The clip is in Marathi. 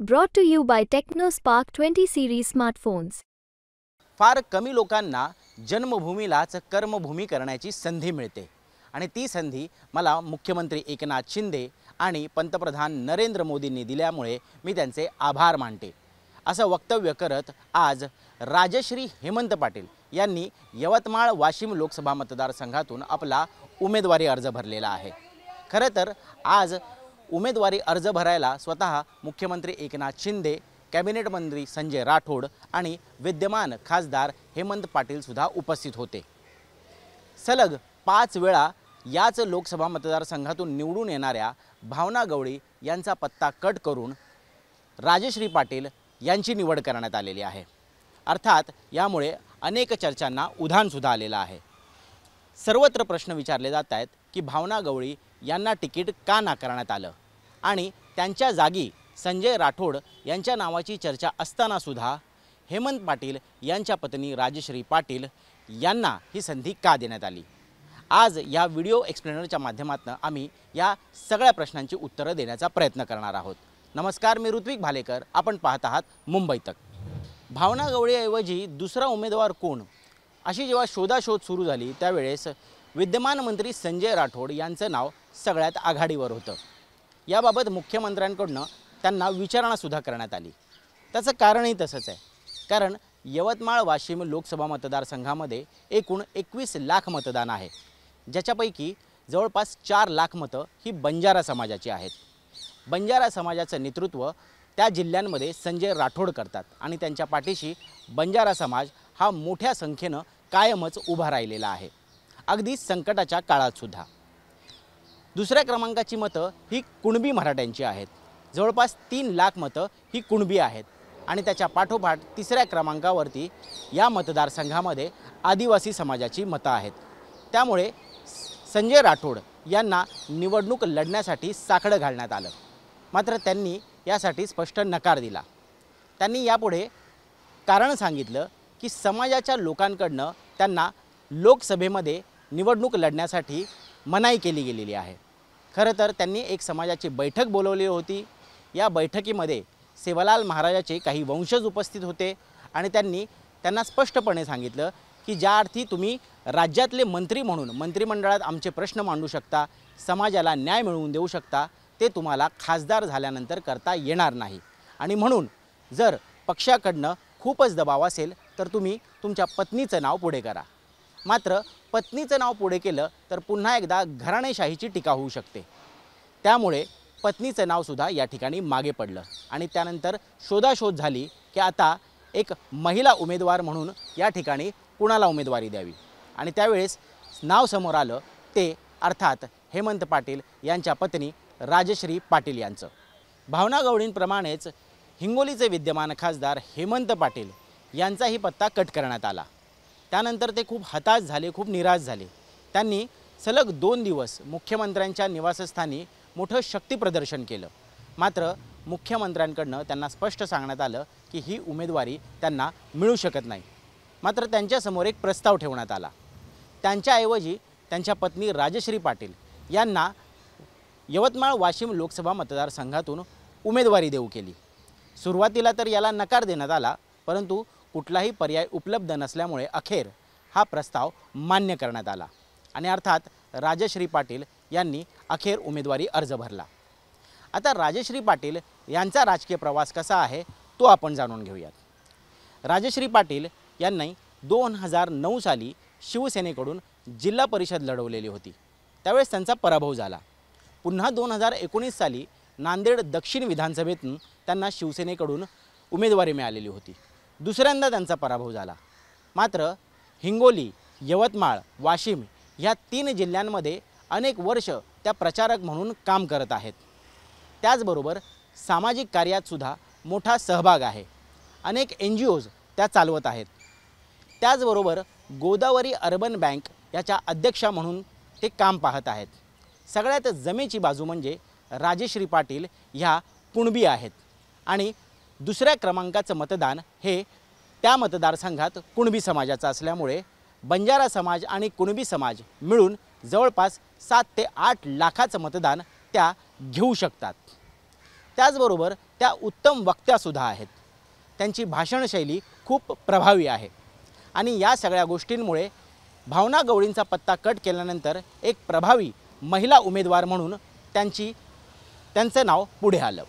Brought to you by TechnoSpark 20 series smartphones. फार कमी लोकांना जन्मभूमीलाच कर्मभूमी करण्याची संधी मिळते आणि ती संधी मला मुख्यमंत्री एकनाथ शिंदे आणि पंतप्रधान नरेंद्र मोदींनी दिल्यामुळे मी त्यांचे आभार मानते असं वक्तव्य करत आज राजश्री हेमंत पाटील यांनी यवतमाळ वाशिम लोकसभा मतदारसंघातून आपला उमेदवारी अर्ज भरलेला आहे। खरं तर आज उमेदवारी अर्ज भरायला स्वतः मुख्यमंत्री एकनाथ शिंदे, कॅबिनेट मंत्री संजय राठोड आणि विद्यमान खासदार हेमंत पाटील सुद्धा उपस्थित होते। सलग 5 वेळा याच लोकसभा मतदारसंघातून निवडून येणाऱ्या भावना गवळी यांचा पत्ता कट करून राजश्री पाटील यांची निवड करण्यात आलेली आहे। अर्थात यामुळे अनेक चर्चांना उधाण सुद्धा आलेलं आहे। सर्वत्र प्रश्न विचारले जात आहेत की भावना गवळी यांना तिकीट का नाकारण्यात आलं आणि त्यांच्या जागी संजय राठोड यांच्या नावाची चर्चा असताना सुद्धा हेमंत पाटील यांच्या पत्नी राजश्री पाटील यांना ही संधी का देण्यात आली। आज या व्हिडिओ एक्सप्लेनरच्या माध्यमातून आम्ही या सगळ्या प्रश्नांची उत्तरं देण्याचा प्रयत्न करणार आहोत। नमस्कार, मी ऋत्विक भालेकर, आपण पाहत आहात मुंबई तक। भावना गवळीऐवजी दुसरा उमेदवार कोण अशी जेव्हा शोधाशोध सुरू झाली त्यावेळेस विद्यमान मंत्री संजय राठोड यांचं नाव सगळ्यात आघाडीवर होतं। याबाबत मुख्यमंत्र्यांकडून त्यांना विचारणा सुद्धा करण्यात आली। त्याचं कारणही तसंच आहे, कारण यवतमाळ वाशिम लोकसभा मतदारसंघामध्ये एकूण 21 लाख मतदान आहे, ज्याच्यापैकी जवळपास 4 लाख मतं ही बंजारा समाजाची आहेत। बंजारा समाजाचं नेतृत्व त्या जिल्ह्यांमध्ये संजय राठोड करतात आणि त्यांच्या पाठीशी बंजारा समाज हा मोठ्या संख्येनं कायमच उभा राहिलेला आहे, अगदी संकटाच्या काळात सुद्धा। दुसऱ्या क्रमांकाची मतं ही कुणबी मराठ्यांची आहेत, जवळपास 3 लाख मतं ही कुणबी आहेत आणि त्याच्या पाठोपाठ तिसऱ्या क्रमांकावरती या मतदारसंघामध्ये आदिवासी समाजाची मतं आहेत। त्यामुळे संजय राठोड यांना निवडणूक लढण्यासाठी साकडं घालण्यात आलं, मात्र त्यांनी यासाठी स्पष्ट नकार दिला। त्यांनी यापुढे कारण सांगितलं की समाजाच्या लोकांकडनं त्यांना लोकसभेमध्ये निवडणूक लढण्यासाठी मनाई केली गेलेली आहे। खरं तर त्यांनी एक समाजाची बैठक बोलवली होती। या बैठकीमध्ये सेवालाल महाराजाचे काही वंशज उपस्थित होते आणि त्यांना स्पष्टपणे सांगितलं की ज्या अर्थी तुम्ही राज्यातले मंत्री म्हणून मंत्रिमंडळात आमचे प्रश्न मांडू शकता, समाजाला न्याय मिळवून देऊ शकता, ते तुम्हाला खासदार झाल्यानंतर करता येणार नाही आणि म्हणून जर पक्षाकडनं खूपच दबाव असेल तर तुम्ही तुमच्या पत्नीचं नाव पुढे करा। मात्र पत्नीचं नाव पुढे केलं तर पुन्हा एकदा घराणेशाहीची टीका होऊ शकते। त्यामुळे पत्नीचं नावसुद्धा या ठिकाणी मागे पडलं आणि त्यानंतर शोधाशोध झाली की आता एक महिला उमेदवार म्हणून या ठिकाणी कुणाला उमेदवारी द्यावी आणि त्यावेळेस नाव समोर आलं ते अर्थात हेमंत पाटील यांच्या पत्नी राजश्री पाटील यांचं। भावना गवळींप्रमाणेच हिंगोलीचे विद्यमान खासदार हेमंत पाटील यांचाही पत्ता कट करण्यात आला। त्यानंतर ते खूप हताश झाले, खूप निराश झाले। त्यांनी सलग 2 दिवस मुख्यमंत्र्यांच्या निवासस्थानी मोठं शक्तिप्रदर्शन केलं, मात्र मुख्यमंत्र्यांकडनं त्यांना स्पष्ट सांगण्यात आलं की ही उमेदवारी त्यांना मिळू शकत नाही। मात्र त्यांच्यासमोर एक प्रस्ताव ठेवण्यात आला। त्यांच्याऐवजी त्यांच्या पत्नी राजश्री पाटील यांना यवतमाळ वाशिम लोकसभा मतदारसंघातून उमेदवारी देऊ केली। सुरुवातीला तर याला नकार देण्यात आला, परंतु कुठलाही पर्याय उपलब्ध नसल्यामुळे अखेर हा प्रस्ताव मान्य करण्यात आला आणि अर्थात राजश्री पाटील यांनी अखेर उमेदवारी अर्ज भरला। आता राजश्री पाटील यांचा राजकीय प्रवास कसा आहे तो आपण जाणून घेऊयात। राजश्री पाटील यांनी 2009 साली शिवसेनेकडून जिल्हा परिषद लढवलेली होती, त्यावेळेस त्यांचा पराभव झाला। पुन्हा 2019 साली नांदेड दक्षिण विधानसभेतून त्यांना शिवसेनेकडून उमेदवारी मिळालेली होती, दुसऱ्यांदा त्यांचा पराभव झाला। मात्र हिंगोली, यवतमाळ, वाशिम या 3 जिल्ह्यांमध्ये अनेक वर्ष त्या प्रचारक म्हणून काम करत आहेत। त्याचबरोबर सामाजिक कार्यात सुद्धा मोठा सहभाग आहे, अनेक NGOज त्या चालवत आहेत। त्याचबरोबर गोदावरी अर्बन बँक याच्या अध्यक्षा म्हणून ते काम पाहत आहेत। सगळ्यात जमेची बाजू म्हणजे राजश्री पाटील ह्या कुणबी आहेत आणि दुसऱ्या क्रमांकाचं मतदान हे त्या मतदारसंघात कुणबी समाजाचं असल्यामुळे बंजारा समाज आणि कुणबी समाज मिळून जवळपास 7 ते 8 लाखाचं मतदान त्या घेऊ शकतात। त्याचबरोबर त्या उत्तम वक्त्यासुद्धा आहेत. त्यांची भाषणशैली खूप प्रभावी आहे आणि या सगळ्या गोष्टींमुळे भावना गवळींचा पत्ता कट केल्यानंतर एक प्रभावी महिला उमेदवार म्हणून त्यांचं नाव पुढे आलं.